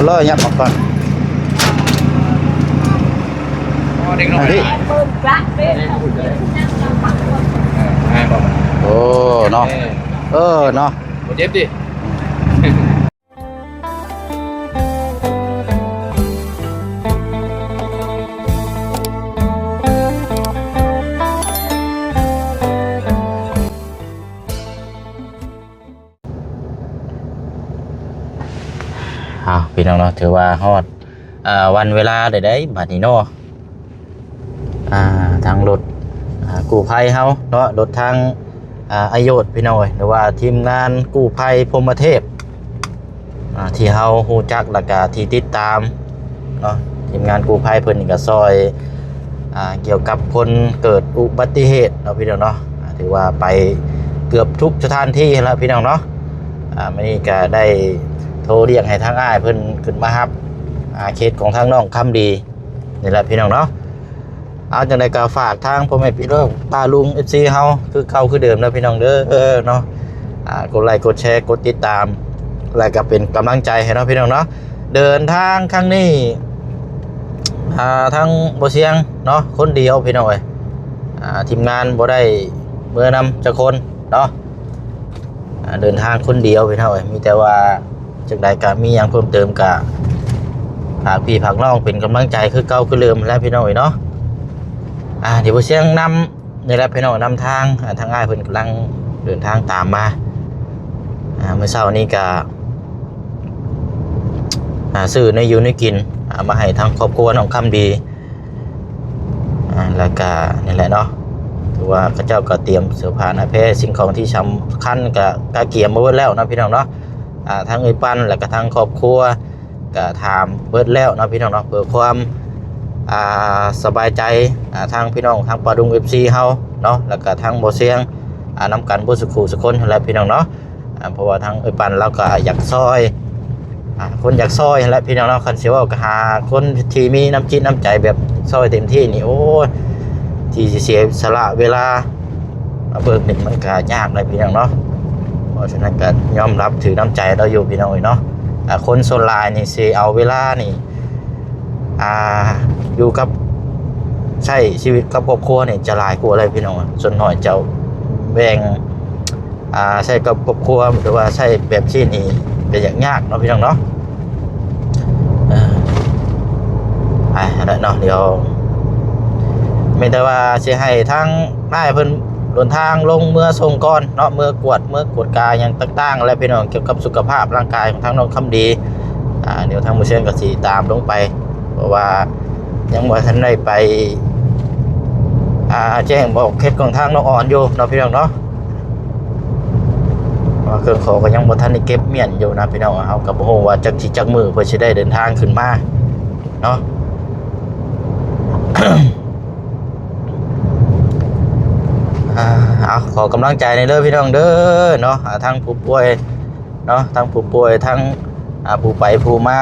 ก็ล่อยับออกก่อนเด็กน้อยพี่โอ้เนาะเนาะเจ็บดิพี่น้องเนาะถือว่าฮอดวันเวลาได้บัดนี้เนาะทางรถกู้ภัยเฮาเนาะรถทางอายุพี่น้อยหรือว่าทีมงานกู้ภัยพรหมเทพที่เฮาฮู้จักแล้วก็ที่ติดตามเนาะทีมงานกู้ภัยเพิ่นนี่ก็ซอยเกี่ยวกับคนเกิดอุบัติเหตุเนาะพี่น้องเนาะถือว่าไปเกือบทุกสถานที่แล้วพี่น้องเนาะมื้อนี้ก็ได้โทรเรียกให้ทางอ้ายเพิ่นขึ้นมารับเคสของทางน้องคำดีนี่แหละพี่น้องเนาะเอาจังได๋ก็ฝากทางพ่อแม่พี่น้องป้าลุง FC เฮาคือเก่าคือเดิมนะพี่น้องเด้อเนาะกดไลค์กดแชร์กดติดตามแล้วก็เป็นกำลังใจให้เนาะพี่น้องเนาะเดินทางครั้งนี้ทางบ่เสียงเนาะคนเดียวพี่น้องเอ้ยทีมงานบ่ได้เมื่อนำจักคนเนาะเดินทางคนเดียวพี่น้องเอ้ยมีแต่ว่าจังได๋ก็มีหยังเพิ่มเติมก็ฝากพี่ฝากน้องเป็นกำลังใจคือเก่าคือเดิมแล้วพี่น้องเอ้ยเนาะเดี๋ยวบ่เสียงนำนี่แหละพี่น้องนำทางทางอ้ายเพิ่นกำลังเดินทางตามมาเมื่อเช้านี้ก็ซื้อในอยู่ในกินมาให้ทางครอบครัวน้องคำดีแล้วก็นี่แหละเนาะถือว่าพระเจ้าก็เตรียมเสื้อผ้าหน้าแพรสิ่งของที่สำคัญก็เกี่ยมมาเบิดแล้วนะพี่น้องเนาะทั้งไอ้ปั้นแล้วก็ทั้งครอบครัวก็ถามเบิดแล้วนะพี่น้องเนาะเพื่อความสบายใจทางพี่น้องทางปาดุง FC เฮาเนาะแล้วก็ทางบ่เสียงนำกันบ่สุขุสุคนแล้วพี่น้องเนาะเพราะว่าทางไอ้ปั้นเราก็อยากซอยคนอยากซอยและพี่น้องเนาะคันสิว่าก็หาคนที่มีน้ำจิตน้ำใจแบบซอยเต็มที่นี่โอ้ที่เสียสละเวลาเบิกนี่มันก็ยากเลยพี่น้องเนาะเพราะฉะนั้นก็ยอมรับถือน้ำใจเราอยู่พี่น้องเนาะคนส่วนหลายนี่สิเอาเวลานี่อยู่กับใช้ชีวิตกับครอบครัวนี่จะหลายกว่าอะไรพี่น้องส่วนน้อยจะแบ่งใช้กับครอบครัวหรือว่าใช้แบบที่นี่เป็นอย่างยากเนาะพี่น้องเนาะอะไรเนาะเดี๋ยวไม่แต่ว่าจะให้ทางได้เพิ่นเดินทางลงเมื่อส่งก่อนเนาะเมื่อกวดกายอย่างต่างๆและพี่น้องเกี่ยวกับสุขภาพร่างกายของทางน้องคำดีเดี๋ยวทางมือเชียนก็สีตามลงไปเพราะว่ายังบ่ทันได้ไปแจ้งบอกเคสของทางน้องอ่อนอยู่เนาะพี่น้องเนาะเครื่องของก็ยังบ่ทันได้เก็บเมียนอยู่นะพี่น้องเฮาก็บ่ฮู้ว่าจักสิจักมื้อเพิ่นสิได้เดินทางขึ้นมาเนาะ ขอกำลังใจในเด้อพี่น้องเด้อเนาะทั้งผู้ป่วยเนาะทั้งผู้ป่วยทั้งผู้ไปผู้มา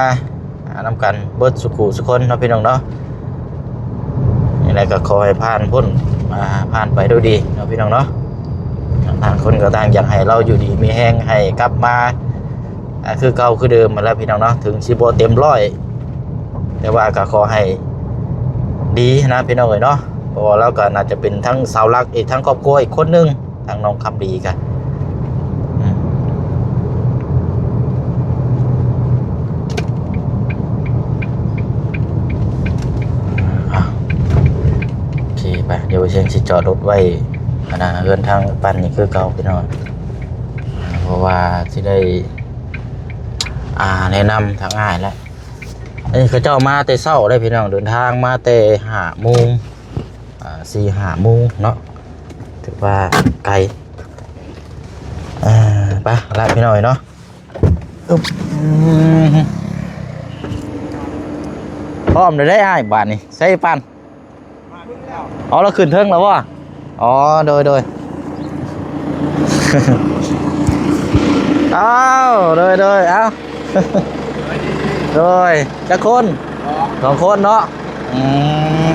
นำกันเบิดสุขุสุคนเนาะพี่น้องเนาะนี่แหละก็ขอให้ผ่านพ้นผ่านไปด้วยดีเนาะพี่น้องเนาะต่างคนก็ต่างอยากให้เราอยู่ดีมีแห้งให้กลับมาคือเก่าคือเดิมมาแล้วพี่น้องเนาะถึงสิบ่เต็มร้อยแต่ว่าก็ขอให้ดีนะพี่น้องเอ้ยเนาะเพราะว่าเราก็น่าจะเป็นทั้งเสาหลักอีกทั้งครอบครัวอีกคนนึงทางน้องคำดีกันโอเคไปเดี๋ยวเชียงสิจอดรถไว้เดินทางปั่นนี่คือเก่าพี่น้องเพราะว่าที่ได้แนะนำทางง่ายแล้วนี่เขาเจ้ามาแต่เช้าได้พี่น้องเดินทางมาแต่5 โมง4-5 โมงเนาะถือว่าไกลไปลาพี่น้อยเนาะพร้อมได้อ้ายบาทนี่ใส่ปันเราขึ้นเทิงแล้ววะโดยโดยเอาโดยจะคน2 คนเนาะ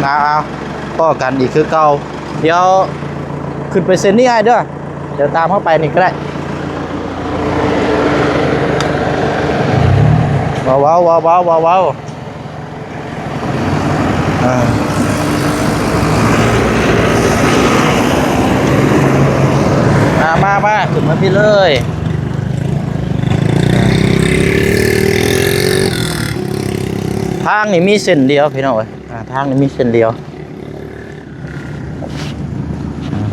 เอาก็กันอีกคือเก่าเดี๋ยวขึ้นไปเซ็นนี่ให้ด้วยเดี๋ยวตามเข้าไปนี่ก็ได้ เบาๆเบาๆเบาๆมาขึ้นมาพี่เลยทางนี่มีเส้นเดียวพี่น้องเอ้ยทางนี่มีเส้นเดียว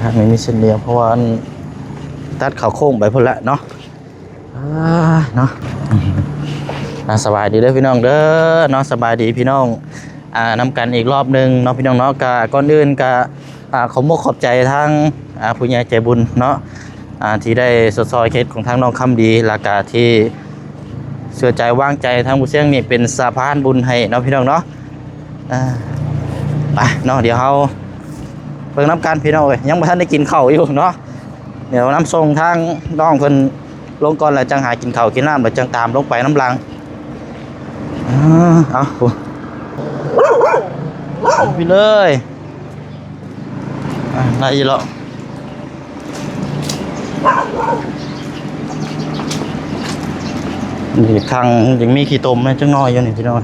ทางนี้มีเส้นเดียวเพราะว่าตัดเขาโค้งไปพุ่นละเนาะเนาะสบายดีเด้อพี่น้องเด้อเนาะสบายดีพี่น้องนำกันอีกรอบหนึ่งเนาะพี่น้องเนาะก่อนอื่นขอขอบใจทางผู้ใหญ่ใจบุญเนาะที่ได้สดซอยเคสของทางน้องคำดีราคาที่เชื่อใจวางใจทางผู้เสี่ยงนี่เป็นสะพานบุญให้เนาะพี่น้องเนาะไปเนาะเดี๋ยวเราเพิ่งน้ำกันพี่น้องยังไม่ทันได้กินข้าวอยู่เนาะเดี๋ยวน้ำส่งทางน้องเพิ่นลงก่อนแล้วจังหากินข้าวกินน้ำแล้วจังตามลงไปน้ำลังเอาไปเลยได้ยินแล้วนี่ข้างยังมีขี้ตมนะจังน้อยอยู่นี่พี่น้อง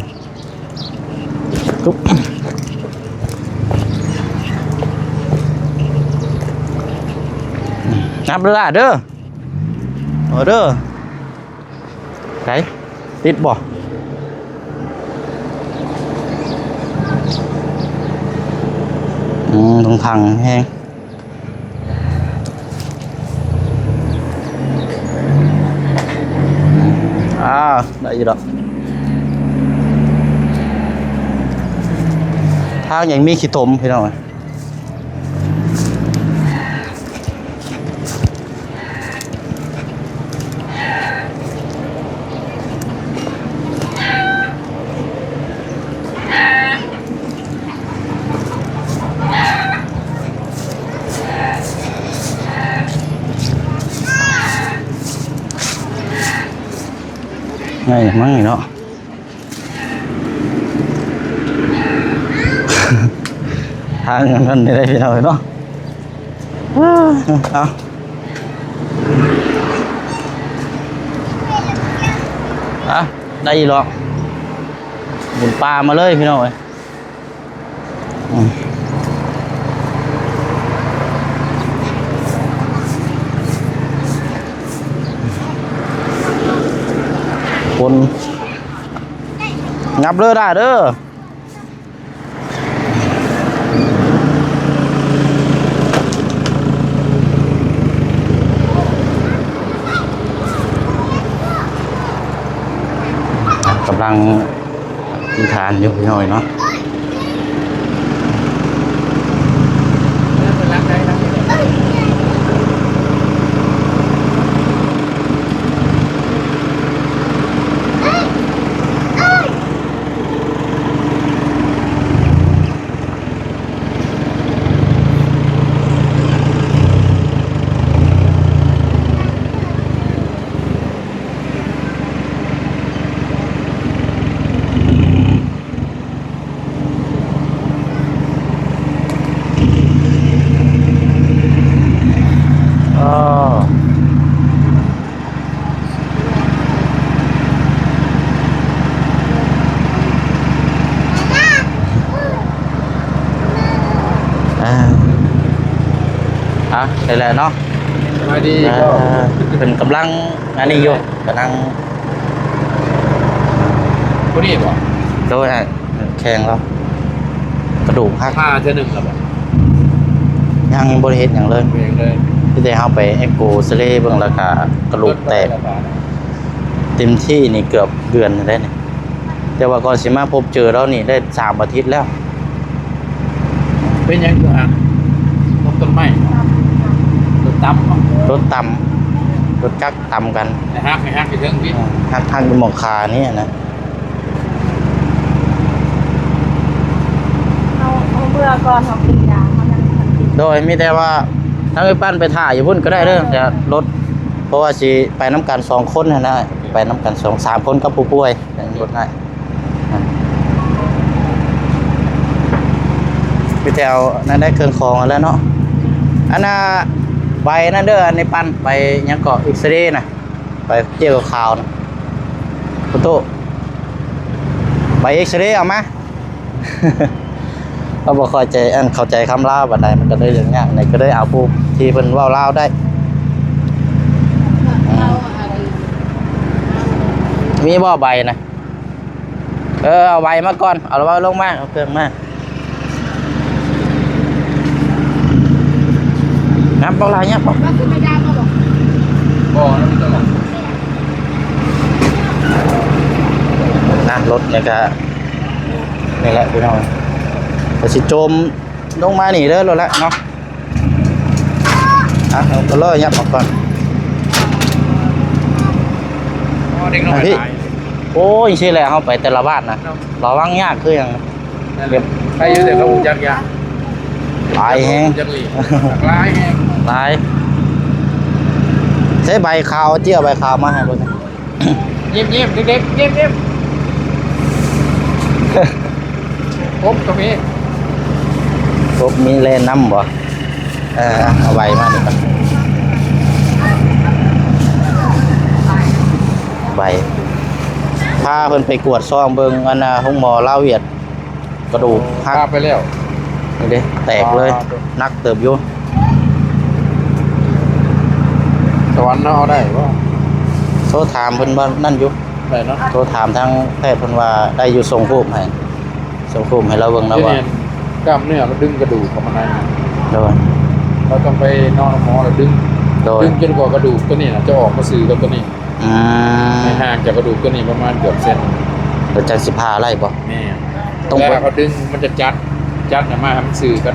ทุบนับเด้อเด้อเด้อไหนติดบ่ตรงทางแห้งได้อยู่ดอกทางยังมีขี้ตมพี่น้องง่ายมั้งเนาะทางนั้นได้พี่น้องเนาะได้หรอกหมุนปลามาเลยพี่น้องเอ้ยคนงับเด้อได้เด้อกำลังกินทานอยู่พี่น้อยเนาะได้แล้วเนาะสบายดีเป็นกำลังอันนี้อยู่กำลังคนนี้บ่โดยแข็งแล้วกระดูกหักผ้าเท่านึงแล้วบ่ยังบริเหตุอย่างเลยเองเลยที่ได้เอาไปเอ็กโกซเรย์เบื้องราคากระดูกแตกเต็มที่นี่เกือบเดือนได้เนี่ยแต่ว่าก่อนสิมาพบเจอแล้วนี่ได้3 อาทิตย์แล้วเป็นยังคือต้นไม้รถต่ำรถจักรต่ำกันฮักไปเรื่องพี่ฮักทางเป็นหมอกคานี่นะเอาเมื่อก่อนเขากินยาเขายังกินโดยมีแต่ว่าถ้าไปปั้นไปถ่ายอยู่พุ่นก็ได้เด้อแต่รถเพราะว่าสิไปน้ำกัน2 คนนะไปน้ำกัน3 คนกับผู้ป่วยรถได้พี่แถวนั่นได้เครื่องของแล้วเนาะอันน่ะใบนั่นเด้ออันในปั้นไปยังเกาะอิสเรย์นะไปเจียวข่าวนะประตู ใบเอ็กซเรย์เอามา เราบ่เข้าใจเข้าใจคำลาวบัดใดมันก็เลยอย่างเงี้ยในก็เลยเอาผู้ที่เพิ่นเว้าลาวได้มีบ่ใบนะเอาใบมาก่อนเอาไว้ลงมาเอาเครื่องมานับบ่ลายเนี่ยบ่ ก็คือไม่ได้มาบอก บ่แล้วมันจะหลอก นะรถนี่ก็นี่แหละพี่น้องก็สิโจมลงมานี่เด้อรถละเนาะเอาก็เลยยับออกก่อน อ๋อเด็กน้อยหลาย โอ้ยสิแหละเฮาไปแต่ละบ้านนะระวังยากคือหยัง นั่นแหละใครอยู่แต่เขาจักยา หลายแฮง จักหลีหลายแฮง หลายใช้ใบขาวเจียวใบขาวมาให้เบิ่ง เยี่ยมเด็กๆเยี่ยมครบกับพี่ พวกมีเลนน้ำบ่เอาใบมาดิครับใบพาเพิ่นไปกวดซ่องเบิ่งอันน่ะห้องหมอลาวเวียดกระดูกหัก พาไปแล้ว นี่เด้แตกเลยนักเติบอยู่ สวรรค์เนาะเอาได้ว่า โทรถามเพิ่นว่านั่นอยู่ ได้เนาะ โทรถามทางแพทย์เพิ่นว่าได้อยู่ส่งรูปให้ส่งรูปให้เราเบิ่งนะว่า เนี่ยกล้ามเนื้อมันดึงกระดูกเข้ามาใน โดย เราต้องไปนอนหมอแล้วดึง โดย ดึงจนกว่ากระดูกตัวนี้นะจะออกมาสื่อกับตัวนี้ อืม ในห่างจากกระดูกตัวนี้ประมาณเกือบเซน เดี๋ยวจังสิพาไล่บ่ แม่ ต้อง แล้วเขาดึงมันจะจัดเนี่ยมาให้มันสื่อกัน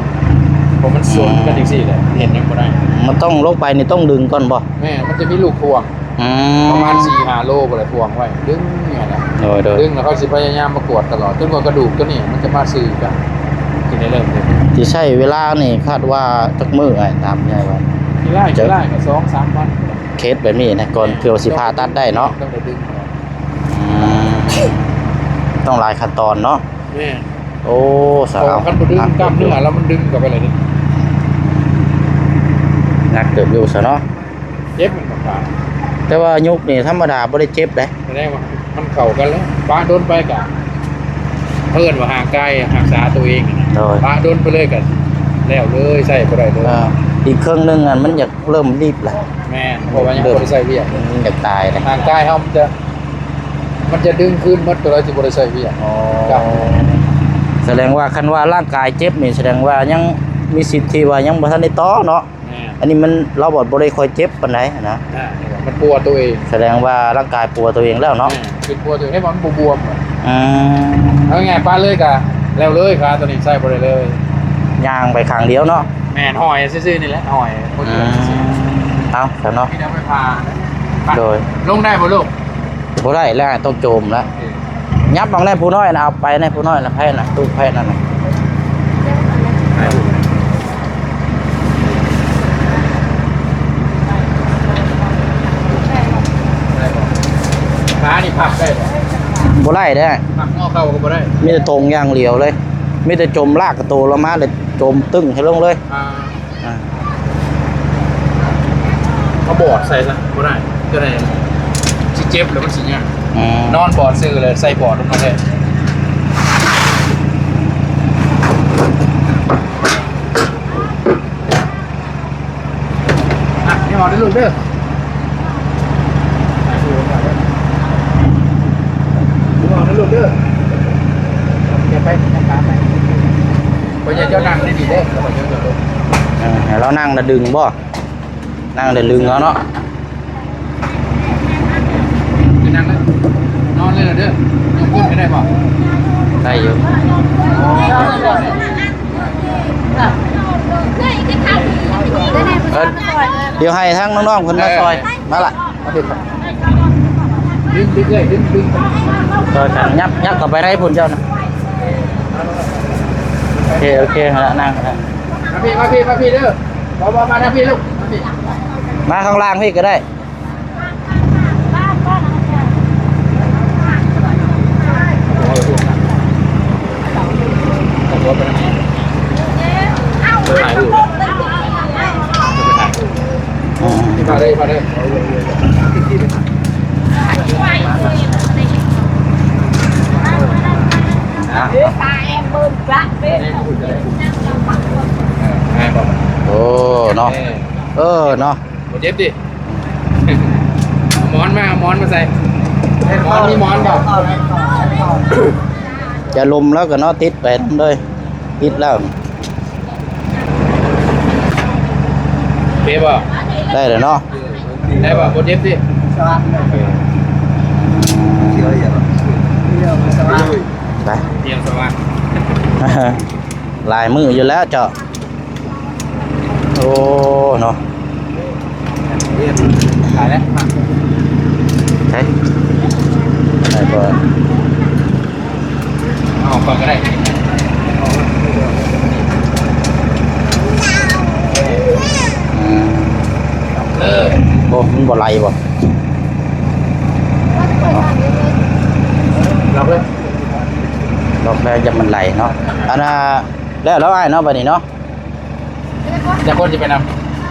เพราะมันสวนกันอีกสี่แหละเห็นยังบ่ได้ มันต้องลงไปนี่ต้องดึงก่อนบ่ แม่มันจะมีลูกพวง อื ประมาณ4-5 โลบ่ได้พวงไว้ดึงเนี่ยแหละ โดยโดย ดึงแล้วเขาสิพยายามมากวดตลอดจนกว่ากระดูกตัวนี้มันจะมาสื่อกันกินได้เริ่มเลย ที่ใช้เวลานี่คาดว่าจักมื้อไอ้ตามใหญ่ว่า ทีไล่ก็2-3 วัน เคสแบบนี้นะก่อนเพื่อสิผ่าตัดได้เนาะ ต้องได้ดึง อืมต้องหลายขั้นตอนเนาะ แม่ โอ้สา พอ ว กันบ่ดึงกล้ามเนื้อแล้วมันดึงกลับไปเลยนี่ นักเติบอยู่ซะเนาะ เจ็บมันก็ขาด แต่ว่ายุคนี่ธรรมดาบ่ได้เจ็บเด้ แสดงว่ามันเข้ากันแล้วป้าโดนไปกะเพิ่นว่าห่างกายรักษาตัวเองนะ โดย ป้าโดนไปเลยกันแล้วเลยใส่บ่ได้เลย อีกเครื่องหนึงอ่ะมันอยากเริ่มรีบแล้ว แม่นเพราะว่ายังบ่ได้ใส่เวียก มันอยากตายเลย ห่างกายเฮามันจะดึงขึ้นหมดตัวเราสิบ่ได้ใส่เวียก ครับ แสดงว่าคันว่าร่างกายเจ็บนี่แสดงว่ายังมีสิทธิ์ที่ว่ายังบ่ทันได้ต่อเนาะ แม่น อันนี้มันเราบ่ได้ค่อยเจ็บปานใดนะ มันปวดตัวเอง แสดงว่าร่างกายปัวตัวเองแล้วเนาะ แม่คือปวดตัวเองให้มันบวมๆ อืม เอาไงป้าเลยกะแล้วเลยครับตัวนี้ใส่บ่ได้เลย ย่างไปข้างเดียวเนาะ แม่นหอยซื่อๆนี่แหละหอยคน อื เดียว ม ซื่อ เอาซะเนาะ ๆที่เดี๋ยวไปพา โดย ลงได้บ่ลูก บ่ได้แล้วต้องโจมแล้วยับบางแน่ผู้น้อยนะเอาไปแน่ผู้น้อยนะไผน่ะตู้ไผนั่นน่ะ ขานี่พับได้บ่ บ่ได้เด้อ พับงอเข้าก็บ่ได้ มีแต่ตรงอย่างเดียวเลยมีแต่จมลากกระโตลงมาเลยจมตึ้งให้ลงเลย อ่า เขาบอดใส่ซะบ่ได้จะได้สิเจ็บแล้วมันสิยาก อืม นอนบอดซื่อเลยใส่บอดลงมาเลยอ่ะนี่หมอได้ลูกเด้อหมอได้ลูกเด้ออย่าไปอย่าตามไปเพราะอย่าเจ้านั่งได้ดีเด้อเพราะเจ้าจะลง ให้เรานั่งแล้วดึงบ่นั่งแล้วดึงเอาเนาะ จะนั่งแล้วนอนเลยเหรอเด้อยกก้นไม่ได้ป่ะ ได้อยู่ เดี๋ยวให้ทั้งน้องๆคนมาซอยมาละ ดึงเลยดึง ซอยกันยับเข้าไปได้พุ่นเจ้านะโอเคฮะนั่งนะ มาพี่เด้อบอกมานะพี่ลูกมาพี่ มาข้างล่างพี่ก็ได้อืม มาเลย เนาะ บ่เจ็บดิเอาหมอนมาเอาหมอนมาใส่หมอนมีหมอนบ่ จะลมแล้วก็เนาะติดไปเลยติดแล้ว เจ็บบ่ ได้เลยเนาะ ได้บ่บ่เจ็บดิ ไป เตรียมสว่าง ลายมืออยู่แล้วเจ้าโอ้เนาะ ขายแล้ว ใช่ได้ก่อน เอาก่อนก็ได้ อืม เออ โอ้มันบ่ไหลบ่ รับเลย รอบแรกจะมันไหลเนาะอันน่ะแล้วไอ้เนาะบัดนี้เนาะ จะคนจะไปน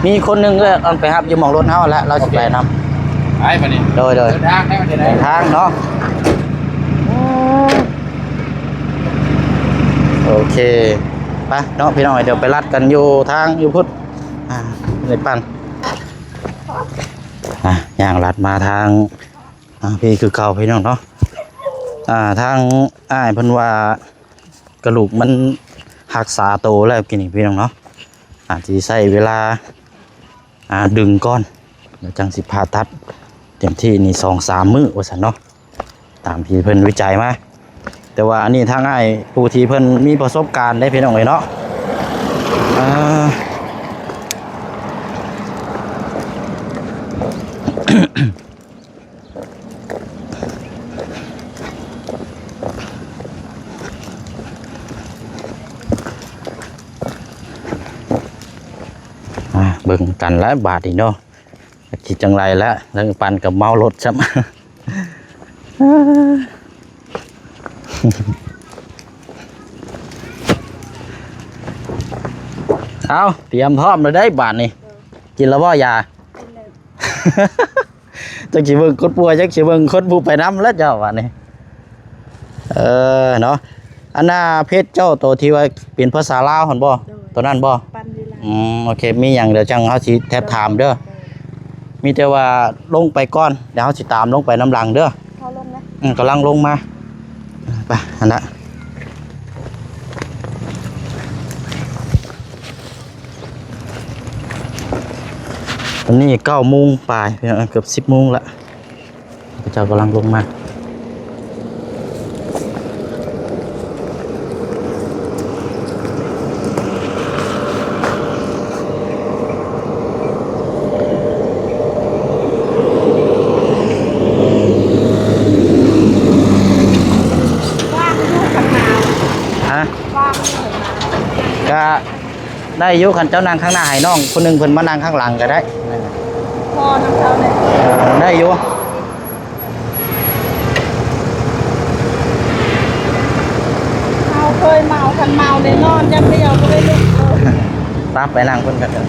มีคนหนึงก็เอาไปรับอยู่หมองรถเฮาแล้วเราสิไปนำ ำไปมานี่ โดย เดินทางได้มาจะได้ ทางเนาะโอเคไปเนาะพี่น้องเดี๋ยวไปรัดกันอยู่ทางอยู่พุทธในปั่นอย่างรัดมาทางพี่คือเก่าพี่น้องเนาะทางอ้ายเพิ่นว่ากระดูกมันหักษาโตแล้วกินนี่พี่น้องเนาะอาจจะใช้เวลาดึงก้อนเดี๋ยวจังสิผ่าตัดเต็มที่นี่2-3 มื้อว่าซั่นเนาะตามที่เพิ่นวิจัยมาแต่ว่าอันนี้ทางอ้ายผู้ที่เพิ่นมีประสบการณ์ได้พี่น้องเอ้ยเนาะเบิ่งกันแล้วบาทอีกเนาะคิดจังไรแล้วแล้วปันกับเมารถซ้ำ เอาเตรียมพร้อมเลยได้บาทนี่กินแล้วบ่ยา จักสิเบิ่งคนป่วยจักสิเบิ่งคนผู้ไปน้ำแล้วเจ้าบาทนี่เนาะอันน่ะเพชรเจ้าตัวที่ว่าเป็นภาษาลาวหั่นบ่ตัวนั้นบ่ ปันดีละ โอเคมีอย่างเดี๋ยวจังเขาสิแทบถามเด้อมีแต่ว่าลงไปก่อนเดี๋ยวเขาสิตามลงไปน้ำหลังเด้อ เขาลงนะ กำลังลงมาไปอันนั้นตอนนี้9 โมงปลายเกือบ10 โมงละพระเจ้ากำลังลงมาว่างอยู่กับหนาว ก็ได้อยุคันเจ้านางข้างหน้าให้น้องคนหนึงเพิ่นมานั่งข้างหลังก็ได้ พอน้ำเขาเลย ได้อยู่ เขาเคยเมาคันเมาเลยนอนยังเดียวก็เลยลุกเลย ปั๊บไปนั่งเพิ่นกันเด้อ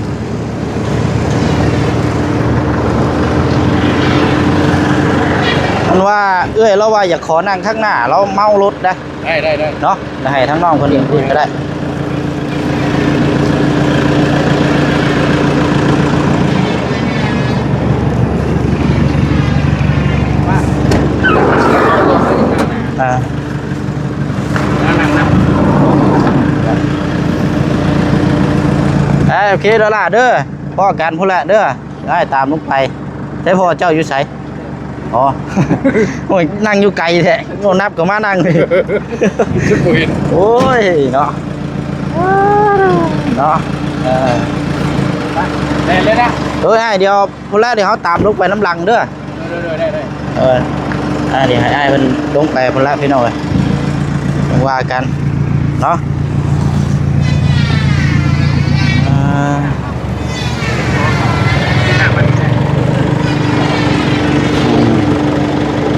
มันว่าเอ้ยเราว่าอยากขอนั่งข้างหน้าเราเมารถนะ ได้ เนาะจะให้ทั้งน้องคนอื่นก็ได้โอเคแล้วล่ะเด้อพ่อการพูดละเด้อได้ตามลงไปใช่พ่อเจ้าอยู่ไสอ๋อ โอ้ยนั่งอยู่ไกลแท้โง่นับก็มานั่งเลย ชุดปุ๋ย โอ้ยเนาะเนาะ ได้เลยนะ เดี๋ยวพูดละเดี๋ยวเขาตามลงไปน้ำหลังเด้อ ได้ เดี๋ยวให้อ้ายมันลงไปพูดละพี่น้องเลยว่ากันเนาะ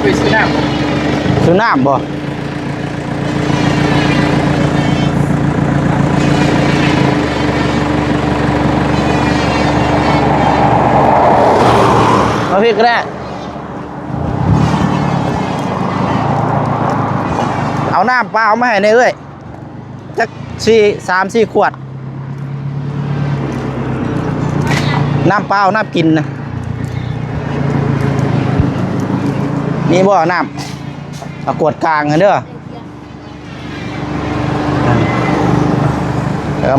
ไปซื้อน้ำ ซื้อน้ำบ่มาพี่ก็ได้เอาน้ำเปล่ามาให้ในเอ้ยจัก3-4 ขวด น้ำเปล่าน้ำกินนะมีบ่น้ำเอากวดกลางกันเด้อ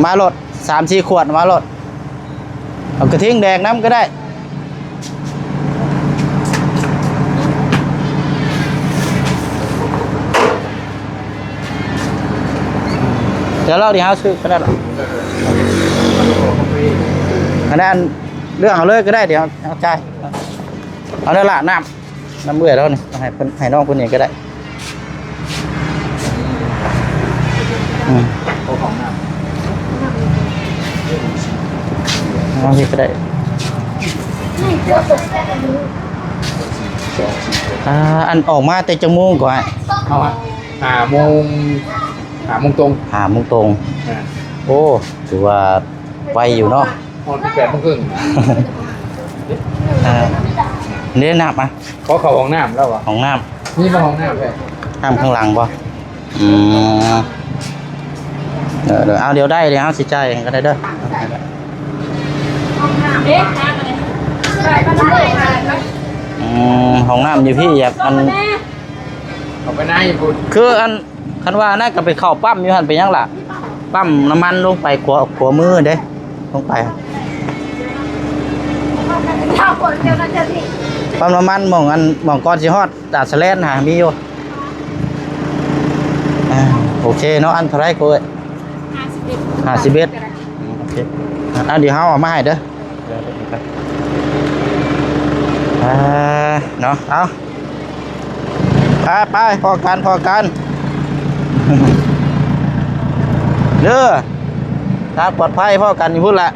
มารถ3-4 ขวดมารถเอากระทิงแดงน้ำก็ได้เดี๋ยวเราเดี๋ยวซื้อก็ได้หรออันนั้นเรื่องเอาเลยก็ได้เดี๋ยวเอาใจเอาเนื้อละน้ำเบื่อแล้วนี่ให้น้องคนนี้ก็ได้น้องที่ก็ได้อันออกมาแต่จมูกก่อนเอาหาโมงตรง 5 โมงตรงโอ้ถือว่าไวอยู่เนาะตอน8 โมงครึ่ง นี่น้ำอ่ะเขาเข้าห้องน้ำแล้ววะ ห้องน้ นี่มาห้องน้ำเลย ำน้ำข้างหลังป่ะเดี๋ยวเอาเดี๋ยวได้เดี๋ยวเอาสิใจายก็ได้เด้อ เด็กทางอะไรได้บ้านได้ ห้องน้ำอยู่พี่อยากอัน เขาไปไหนคุณ คืออันคันว่าน่าจะไปเข้าปั๊มอยู่หันไปยังล่ะปั๊มน้ำมันลงไปขวามือเด้ลงไปปั๊มน้ำมันมองก้อนสิฮอดดาดสะเลนหามีอยู่โอเคเนาะอันเท่าไรกูเอ้ย51โอเคเอาเดี๋ยวเอามาให้เด้อเนาะเอาไปพอกันเด้อทางปลอดภัยพอกันอยู่พุ่นละ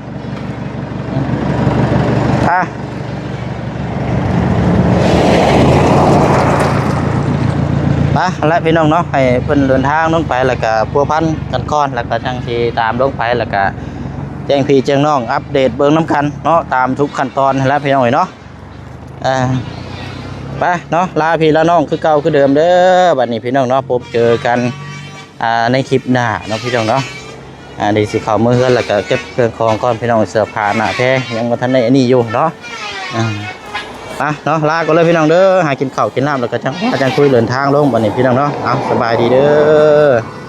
และพี่น้องเนาะให้เพิ่นเดินทางลงไปแล้วก็พัวพันกันก่อนแล้วก็จังที่ตามลงไปแล้วก็แจ้งพี่แจ้งน้องอัปเดตเบิ่งน้ำกันเนาะตามทุกขั้นตอนแล้วพี่น้องเนาะไปเนาะลาพี่ลาน้องคือเก่าคือเดิมเด้อบัดนี้พี่น้องเนาะพบเจอกันในคลิปหน้าเนาะพี่น้องเนาะเดี๋ยวสิเข้ามือเฮือนแล้วก็เก็บเครื่องของก่อนพี่น้องเสื้อผ้าหน้าแท้ยังบ่ทันได้อันนี้อยู่เนาะเนาะลาก็เลยพี่น้องเด้อหากินข้าวกินน้ำแล้วก็จังคุยเดินทางลงบัดนี้พี่น้องเนาะเอาสบายดีเด้อ